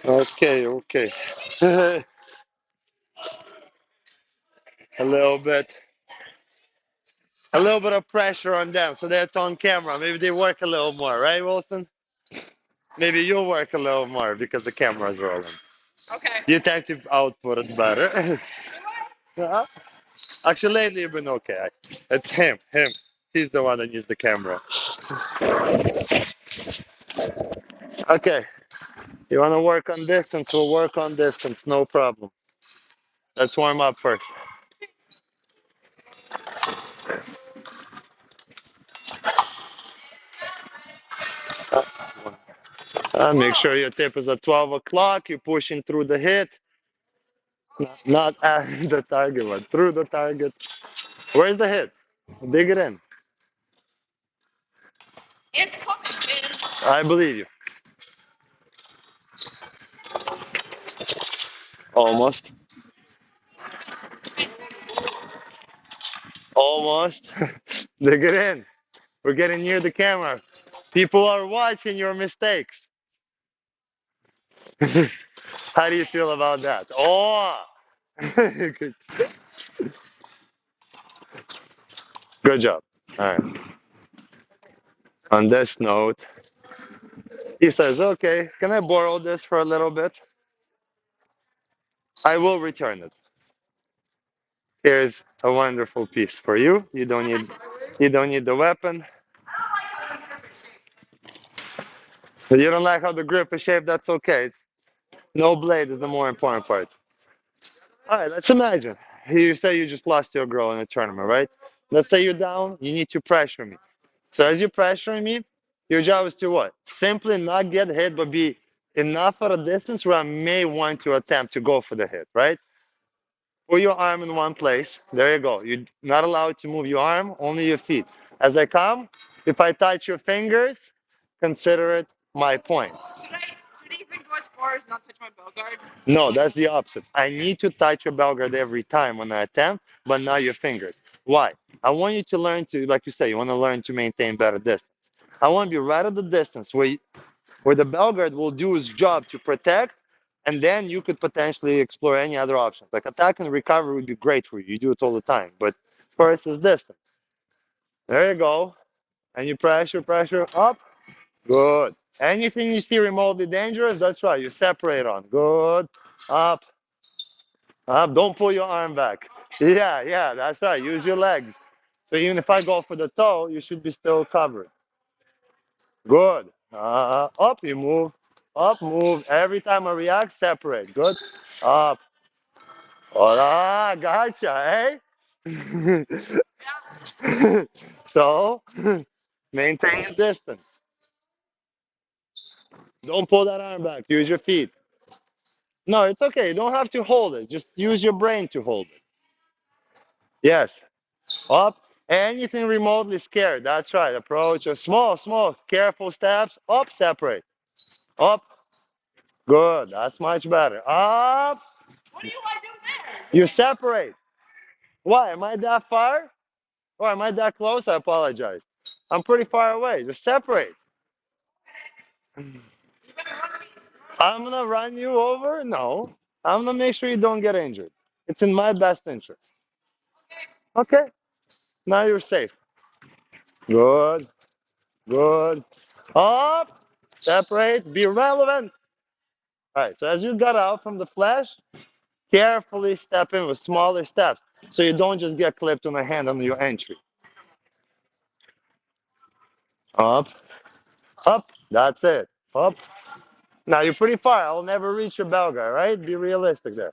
Okay, okay. A little bit, a little bit of pressure on them, so that's on camera. Maybe they work a little more, right, Wilson? Maybe you'll work a little more because the camera's rolling. Okay. You tend to output it better. Yeah. Actually, lately you've been okay. It's him. He's the one that needs the camera. Okay, you want to work on distance? We'll work on distance, no problem. Let's warm up first. Make sure your tip is at 12 o'clock. You're pushing through the hit, not at the target, but through the target. Where's the hit? Dig it in. It's coming, man. I believe you. Almost. Almost. Dig it in. We're getting near the camera. People are watching your mistakes. How do you feel about that? Oh, good, good job. All right. On this note, he says, okay, can I borrow this for a little bit? I will return it. Here's a wonderful piece for you. You don't need the weapon. But you don't like how the grip is shaped, that's okay. No blade is the more important part. All right, let's imagine. You say you just lost your girl in a tournament, right? Let's say you're down, you need to pressure me. So as you're pressuring me, your job is to what? Simply not get hit, but be enough at a distance where I may want to attempt to go for the hit, right? Put your arm in one place. There you go. You're not allowed to move your arm, only your feet. As I come, if I touch your fingers, consider it my point. Should I even go as far as not touch my bell guard? No, that's the opposite. I need to touch your bell guard every time when I attempt, but not your fingers. Why? I want you to learn to, like you say, you want to learn to maintain better distance. I want to be right at the distance where the bell guard will do its job to protect, and then you could potentially explore any other options. Like attack and recovery would be great for you. You do it all the time. But first is distance. There you go. And you pressure up. Good. Anything you see remotely dangerous, that's right. You separate on. Good. Up. Up. Don't pull your arm back. Yeah, that's right. Use your legs. So even if I go for the toe, you should be still covered. Good. Up, you move. Up, move. Every time I react, separate. Good. Up. Hola, gotcha, eh? So, maintain your distance. Don't pull that arm back. Use your feet. No, it's okay. You don't have to hold it. Just use your brain to hold it. Yes. Up. Anything remotely scared. That's right. Approach. Small, careful steps. Up, separate. Up. Good. That's much better. Up. What do you want to do there? You separate. Why? Am I that far? Or am I that close? I apologize. I'm pretty far away. Just separate. I'm going to run you over? No. I'm going to make sure you don't get injured. It's in my best interest. Okay. Now you're safe. Good. Good. Up. Separate. Be relevant. All right. So as you got out from the flash, carefully step in with smaller steps so you don't just get clipped on the hand on your entry. Up. Up. That's it. Up. Now you're pretty far. I'll never reach your bell guy, right? Be realistic there.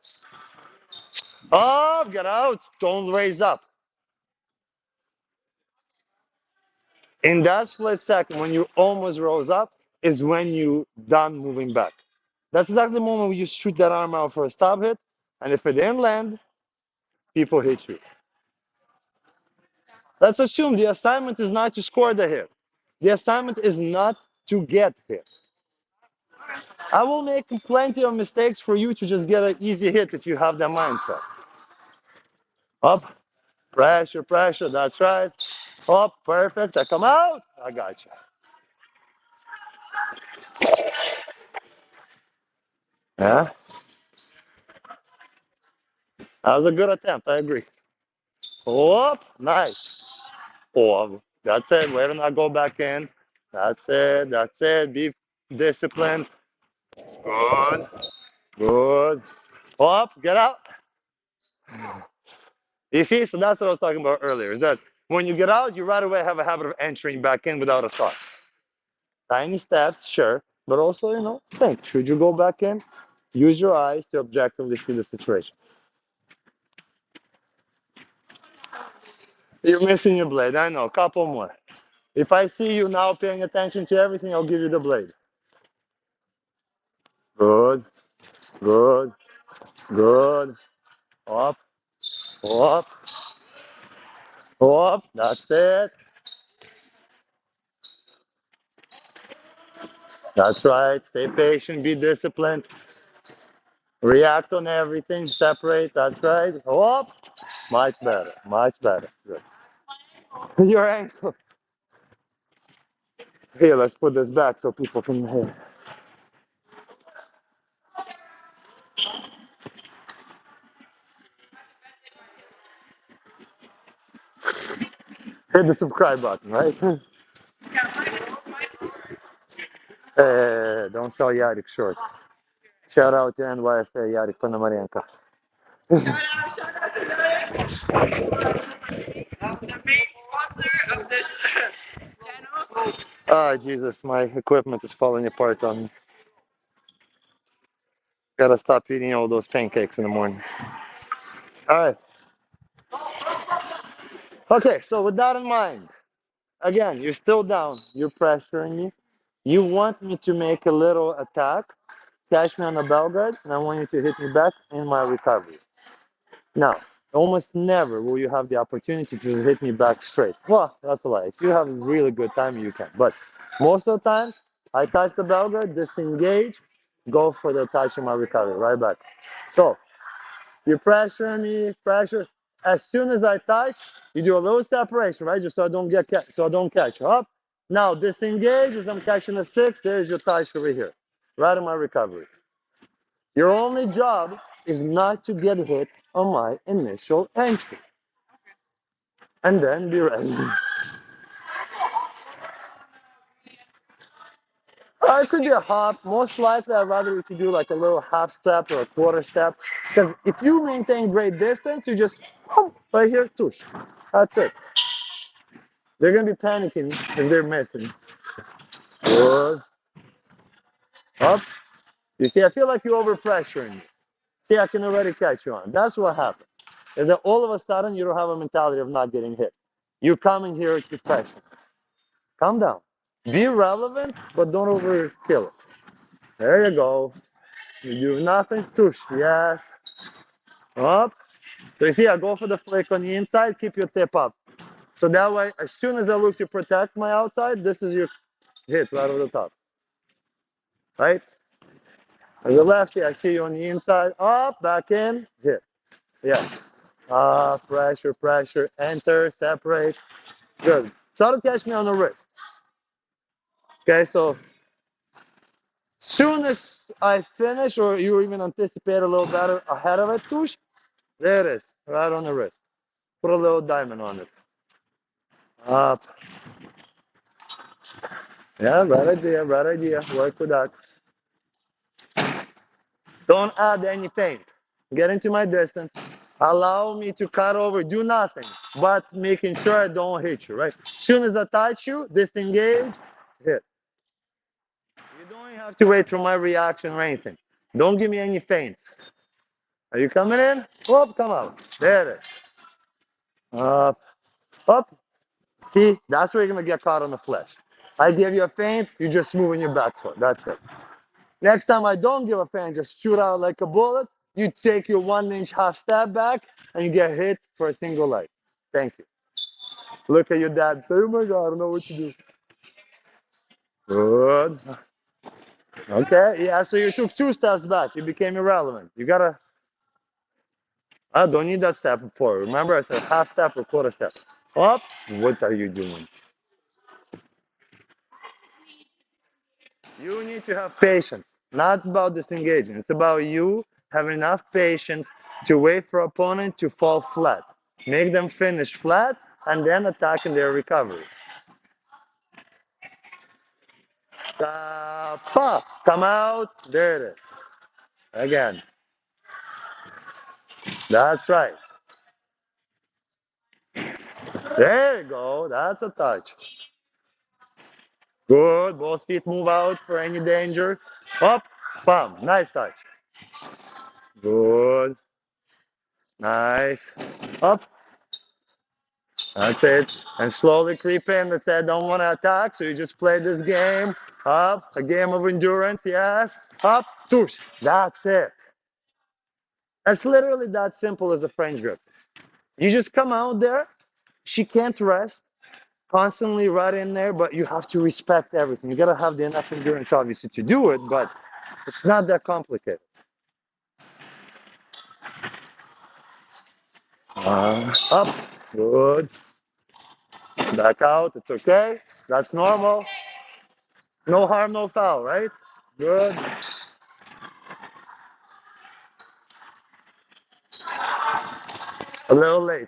Up. Get out. Don't raise up. In that split second, when you almost rose up, is when you done moving back. That's exactly the moment when you shoot that arm out for a stop hit. And if it didn't land, people hit you. Let's assume the assignment is not to score the hit. The assignment is not to get hit. I will make plenty of mistakes for you to just get an easy hit if you have that mindset. Up, pressure, that's right. Up, perfect. I come out, I got you. Yeah, that was a good attempt. I agree. Whoop, nice. Oh, that's it. Way to not go back in. That's it. That's it. Be disciplined. Good. Good. Up. Get out. You see, so that's what I was talking about earlier. Is that when you get out, you right away have a habit of entering back in without a thought. Tiny steps, sure, but also, think. Should you go back in? Use your eyes to objectively see the situation. You're missing your blade. I know. Couple more. If I see you now paying attention to everything, I'll give you the blade. Good. Good. Good. Up. Up. Up. That's it. That's right. Stay patient. Be disciplined. React on everything. Separate. That's right. Up. Much better. Much better. Good. Your ankle. Here, let's put this back so people can hear. Hit the subscribe button, right? Don't sell Yarik short. Shout out to NYFA Yarik Panamarienko. The main sponsor of this channel. Ah, Jesus, my equipment is falling apart on me. Gotta stop eating all those pancakes in the morning. All right. Okay, so with that in mind, again, you're still down. You're pressuring me. You want me to make a little attack, catch me on the bell guards, and I want you to hit me back in my recovery. Now, almost never will you have the opportunity to hit me back straight. Well, that's a lie. If you have a really good time, you can. But most of the times, I touch the bell guard, disengage, go for the touch in my recovery, right back. So you pressure me, pressure. As soon as I touch, you do a little separation, right? Just so I don't so I don't catch. Up. Now disengage as I'm catching the six. There's your touch over here, right in my recovery. Your only job is not to get hit on my initial entry, and then be ready. It could be a hop. Most likely, I'd rather you could do like a little half step or a quarter step, because if you maintain great distance, you just right here, touch. That's it. They're gonna be panicking if they're missing. Good. Up. You see, I feel like you're overpressuring me. See, I can already catch you on. That's what happens. Is that all of a sudden you don't have a mentality of not getting hit. You're coming here to pressure. Calm down. Be relevant, but don't overkill it. There you go. You do nothing. Tush. Yes. Up. So you see, I go for the flick on the inside. Keep your tip up. So that way, as soon as I look to protect my outside, this is your hit right over the top. Right? As a lefty, I see you on the inside. Up, back in, hit. Yes. Pressure, pressure. Enter, separate. Good. Try to catch me on the wrist. Okay, so soon as I finish, or you even anticipate a little better ahead of it, tush, there it is, right on the wrist. Put a little diamond on it. Up. Yeah, right idea, right idea. Work with that. Don't add any feint. Get into my distance. Allow me to cut over, do nothing, but making sure I don't hit you, right? As soon as I touch you, disengage, hit. You don't have to wait for my reaction or anything. Don't give me any feints. Are you coming in? Whoop, come out. There it is. Up, up. See, that's where you're going to get caught on the flesh. I give you a feint, you're just moving your back foot. That's it. Next time I don't give a feint, just shoot out like a bullet. You take your 1 inch half step back and you get hit for a single leg. Thank you. Look at your dad. Say, oh my God, I don't know what to do. Good. Okay. Yeah, so you took 2 steps back. You became irrelevant. You gotta, I don't need that step forward. Remember, I said half step or quarter step. Up. What are you doing? You need to have patience. Not about disengaging. It's about you having enough patience to wait for opponent to fall flat. Make them finish flat and then attack in their recovery. Pop, come out. There it is. Again. That's right. There you go. That's a touch. Good. Both feet move out for any danger. Up, bam. Nice touch. Good. Nice. Up. That's it. And slowly creep in. That's it. Don't want to attack, so you just play this game. Up. A game of endurance. Yes. Up. Touche. That's it. It's literally that simple as a French grip is. You just come out there. She can't rest. Constantly right in there, but you have to respect everything. You gotta have the enough endurance, obviously, to do it, but it's not that complicated. Up, good. Back out, it's okay. That's normal. No harm, no foul, right? Good. A little late.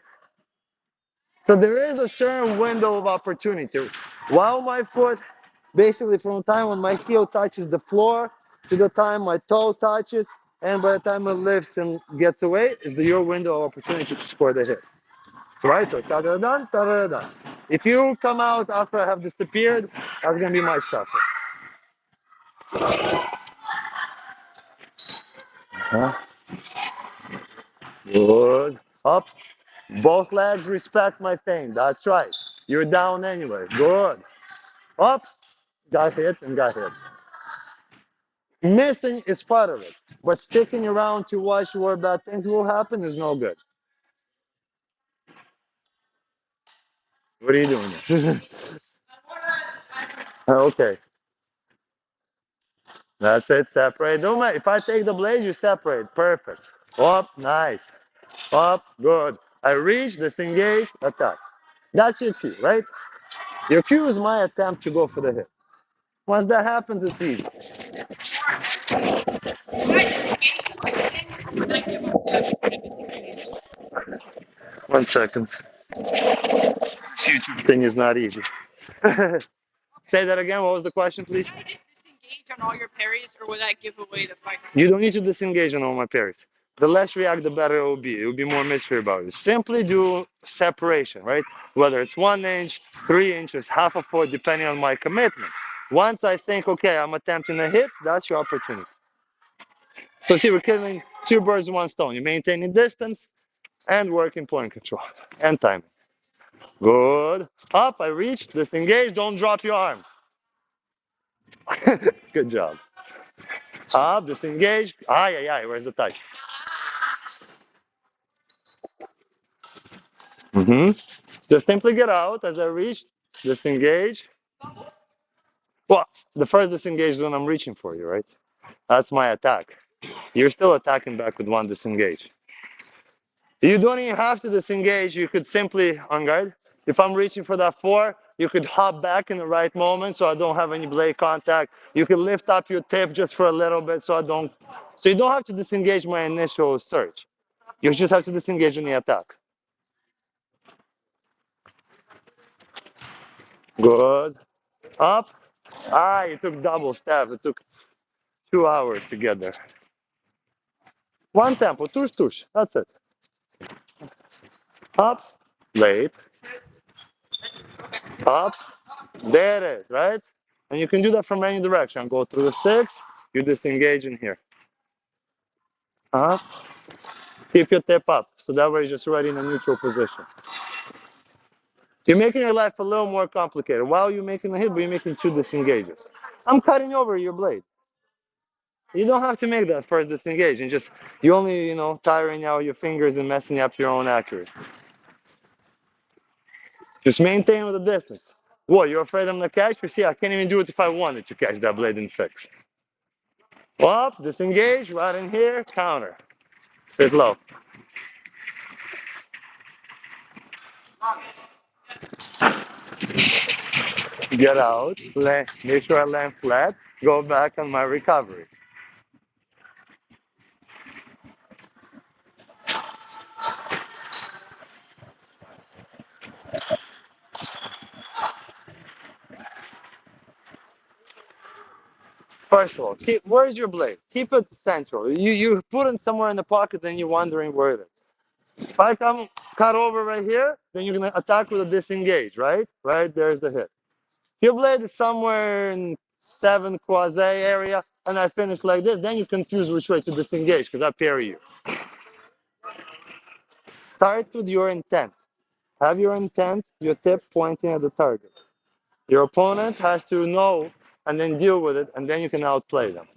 So there is a certain window of opportunity. While my foot, basically from the time when my heel touches the floor to the time my toe touches, and by the time it lifts and gets away, is your window of opportunity to score the hit. So right, so ta-da-da-dun, ta-da-da-dun. If you come out after I have disappeared, that's gonna be my stuff. Huh? Good. Up. Both legs respect my feint. That's right. You're down anyway. Good. Up. Got hit and got hit. Missing is part of it, but sticking around to watch where bad things will happen is no good. What are you doing? Okay. That's it. Separate. Don't mind. If I take the blade, you separate. Perfect. Up. Nice. Up, good. I reach, disengage, attack. That's your cue, right? Your cue is my attempt to go for the hit. Once that happens, it's easy. One second. This YouTube thing is not easy. Say that again. What was the question, please? Can I just disengage on all your parries, or would that give away the fight? You don't need to disengage on all my parries. The less react, the better it will be. It will be more mystery about it. Simply do separation, right? Whether it's 1 inch, 3 inches, half a foot, depending on my commitment. Once I think, okay, I'm attempting a hit, that's your opportunity. So see, we're killing two birds with one stone. You're maintaining distance and working point control and timing. Good. Up, I reach, disengage, don't drop your arm. Good job. Up, disengage. Aye, aye, aye, where's the touch? Mm-hmm. Just simply get out as I reach, disengage. Well, the first disengage is when I'm reaching for you, right? That's my attack. You're still attacking back with one disengage. You don't even have to disengage. You could simply, on guard, if I'm reaching for that 4, you could hop back in the right moment so I don't have any blade contact. You could lift up your tip just for a little bit so I don't. So you don't have to disengage my initial search. You just have to disengage in the attack. Good. Up. Ah, you took double stab. It took 2 hours to get there. One tempo, tush, tush. That's it. Up. Late. Up. There it is, right? And you can do that from any direction. Go through the 6, you disengage in here. Up. Keep your tip up. So that way you're just ready in a neutral position. You're making your life a little more complicated. While you're making the hit, but you're making 2 disengages. I'm cutting over your blade. You don't have to make that first disengage. And just, you only, tiring out your fingers and messing up your own accuracy. Just maintain with the distance. What, you're afraid I'm going to catch? You see, I can't even do it if I wanted to catch that blade in 6. Up, disengage, right in here, counter. Sit low. Get out, make sure I land flat. go back on my recovery. First of all, where's your blade? Keep it central. You put it somewhere in the pocket, then you're wondering where it is. If I come cut over right here, then you're gonna attack with a disengage, right? Right there's the hit. If your blade is somewhere in 7 quasi area, and I finish like this, then you confuse which way to disengage because I parry you. Start with your intent. Have your intent, your tip pointing at the target. Your opponent has to know and then deal with it, and then you can outplay them.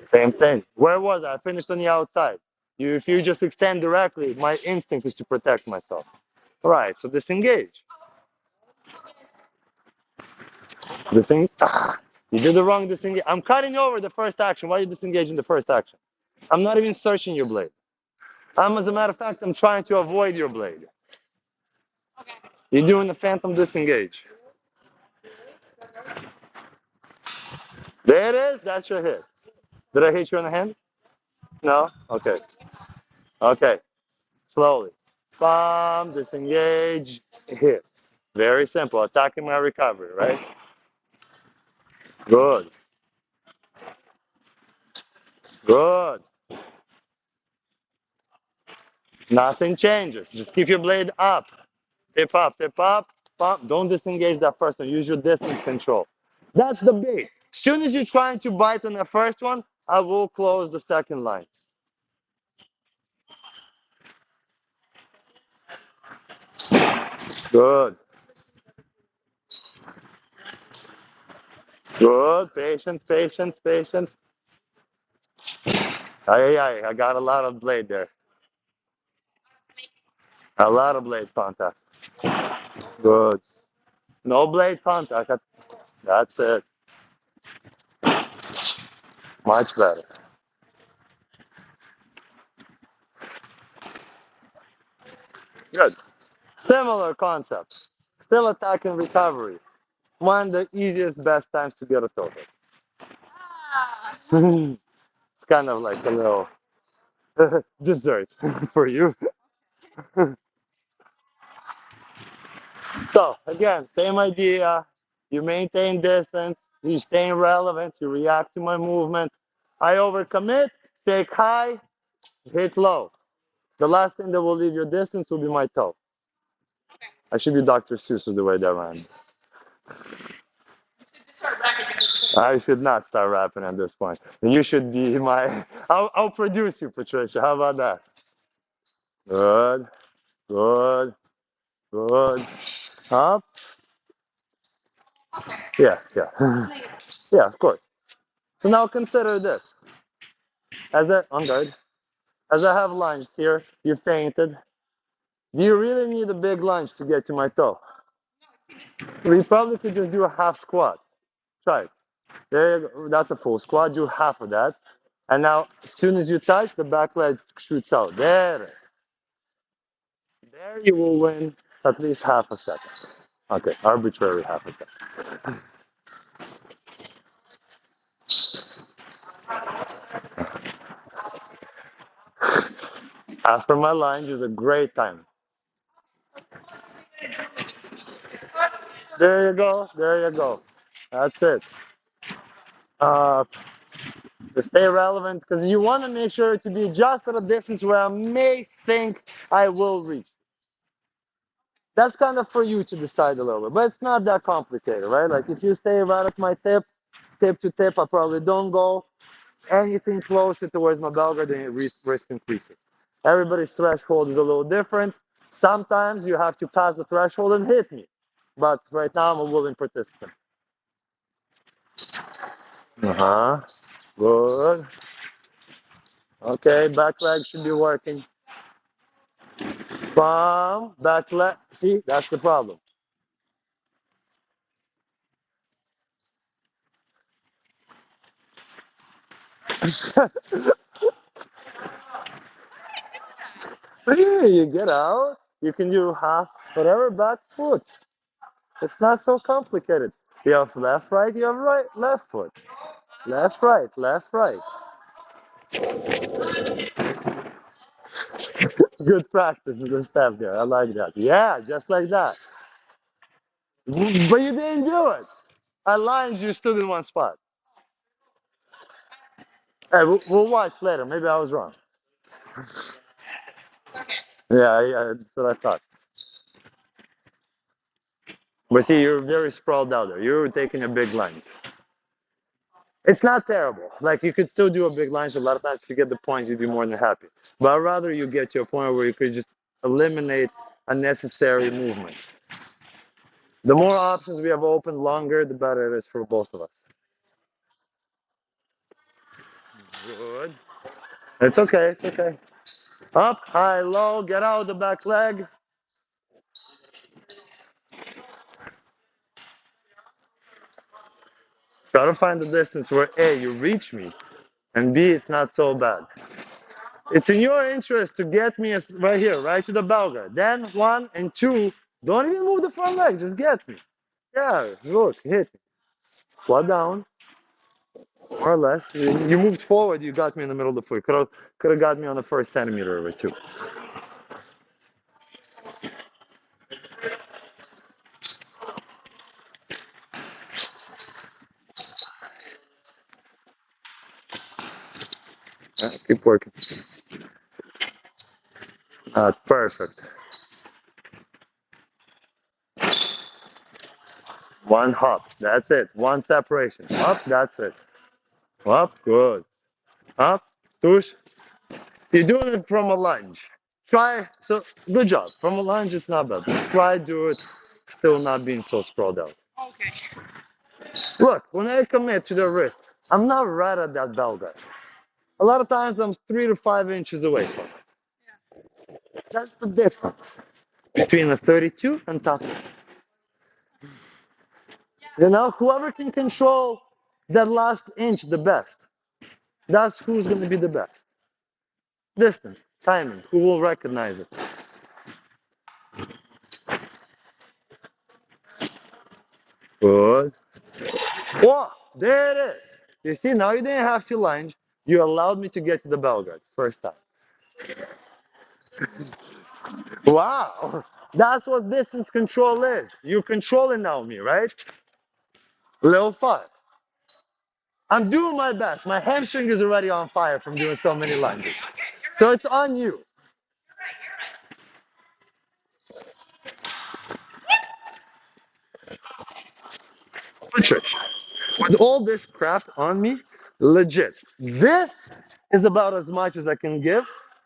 Same thing. Where was I? I finished on the outside. If you just extend directly, my instinct is to protect myself. Right, so disengage. You did the wrong disengage. I'm cutting over the first action. Why are you disengaging the first action? I'm not even searching your blade. As a matter of fact, I'm trying to avoid your blade. You're doing the phantom disengage. There it is. That's your hit. Did I hit you on the hand? No? Okay. Okay. Slowly. Bomb, disengage, hit. Very simple. Attacking my recovery, right? Good. Good. Nothing changes. Just keep your blade up. Tip up, tip up. Bump. Don't disengage that first one. Use your distance control. That's the bait. As soon as you're trying to bite on the first one, I will close the second line. Good. Good. Patience, patience, patience. I got a lot of blade there. A lot of blade contact. Good. No blade contact. That's it. Much better. Good. Similar concept. Still attack and recovery. One of the easiest, best times to get a toe hit. It's kind of like a little dessert for you. So again, same idea. You maintain distance. You stay relevant. You react to my movement. I overcommit. Fake high. Hit low. The last thing that will leave your distance will be my toe. I should be Dr. Seuss with the way that ran. I should not start rapping at this point. You should be my. I'll produce you, Patricia. How about that? Good, good, good. Up. Yeah, yeah, yeah. Of course. So now consider this. On guard. As I have lunged here, you fainted. Do you really need a big lunge to get to my toe? We probably could just do a half squat. Try it. There you go. That's a full squat. Do half of that. And now, as soon as you touch, the back leg shoots out. There it is. There you will win at least half a second. Okay, arbitrary half a second. After my lunge is a great time. There you go. There you go. That's it. Uh, to stay relevant, because you want to make sure to be just at a distance where I may think I will reach. That's kind of for you to decide a little bit, but it's not that complicated, right? Like if you stay right at my tip to tip, I probably don't go. Anything closer towards my belgar, then your risk increases. Everybody's threshold is a little different. Sometimes you have to pass the threshold and hit me. But right now I'm a willing participant. Uh-huh. Good. Okay, back leg should be working. Bam, back leg. See, that's the problem. You get out, you can do half, whatever, back foot. It's not so complicated. You have left, right, you have right, left foot. Left, right, left, right. Good practice in the step there. I like that. Yeah, just like that. But you didn't do it. At lines, you stood in one spot. Hey, we'll watch later. Maybe I was wrong. Yeah, that's what I thought. But see, you're very sprawled out there. You're taking a big lunge. It's not terrible. Like you could still do a big lunge. A lot of times, if you get the point, you'd be more than happy. But I'd rather you get to a point where you could just eliminate unnecessary movements. The more options we have open, longer, the better it is for both of us. Good. It's okay. It's okay. Up, high, low. Get out the back leg. Try to find the distance where A, you reach me, and B, it's not so bad. It's in your interest to get me right here, right to the bell guard. Then one and two, don't even move the front leg, just get me. Yeah, look, hit me. Squat down, more or less. You moved forward, you got me in the middle of the foot. Could have got me on the first centimeter of it too. Keep working. Perfect. One hop, that's it. One separation. Up, that's it. Up, good. Up, push. You're doing it from a lunge. Try, so good job. From a lunge, it's not bad. But try do it still not being so sprawled out. Okay. Look, when I commit to the wrist, I'm not right at that bell guard. A lot of times I'm 3 to 5 inches away from it. That's the difference between a 32 and top. You know, whoever can control that last inch the best, that's who's going to be the best. Distance, timing, who will recognize it. Good. Oh, there it is. You see, now you didn't have to lunge. You allowed me to get to the bell guard first time. Wow. That's what distance control is. You're controlling now me, right? Little fun. I'm doing my best. My hamstring is already on fire from doing so many lunges. So it's on you. Patricia, with all this crap on me, legit, this is about as much as I can give,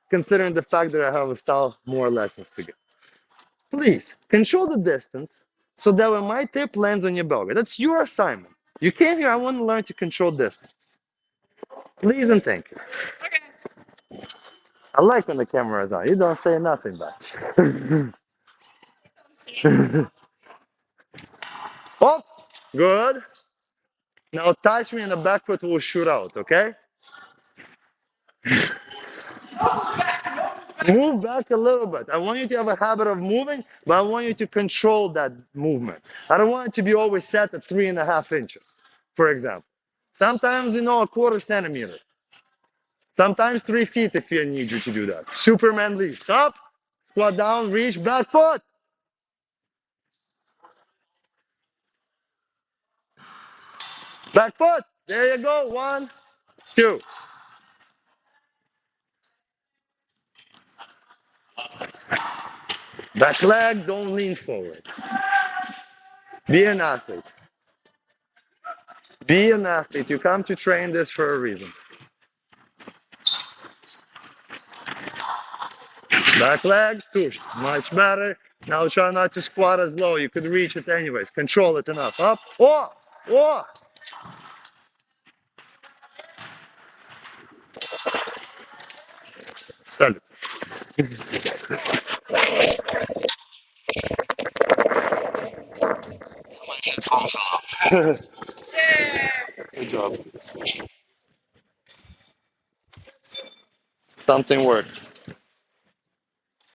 considering the fact that I have a style more lessons to give. Please control the distance so that when my tip lands on your belly, that's your assignment. You came here, I want to learn to control distance. Please and thank you. Okay. I like when the camera is on. You don't say nothing back. Oh, good. Now touch me and the back foot will shoot out, okay? Move back a little bit. I want you to have a habit of moving, but I want you to control that movement. I don't want it to be always set at 3.5 inches, for example. Sometimes, a quarter centimeter. Sometimes 3 feet if you need you to do that. Superman leaps up, squat down, reach, back foot. Back foot. There you go. One, two. Back leg, don't lean forward. Be an athlete. Be an athlete. You come to train this for a reason. Back leg, push. Much better. Now try not to squat as low. You could reach it anyways. Control it enough. Up. Oh, oh. Send it. Yeah. Good job. Something worked.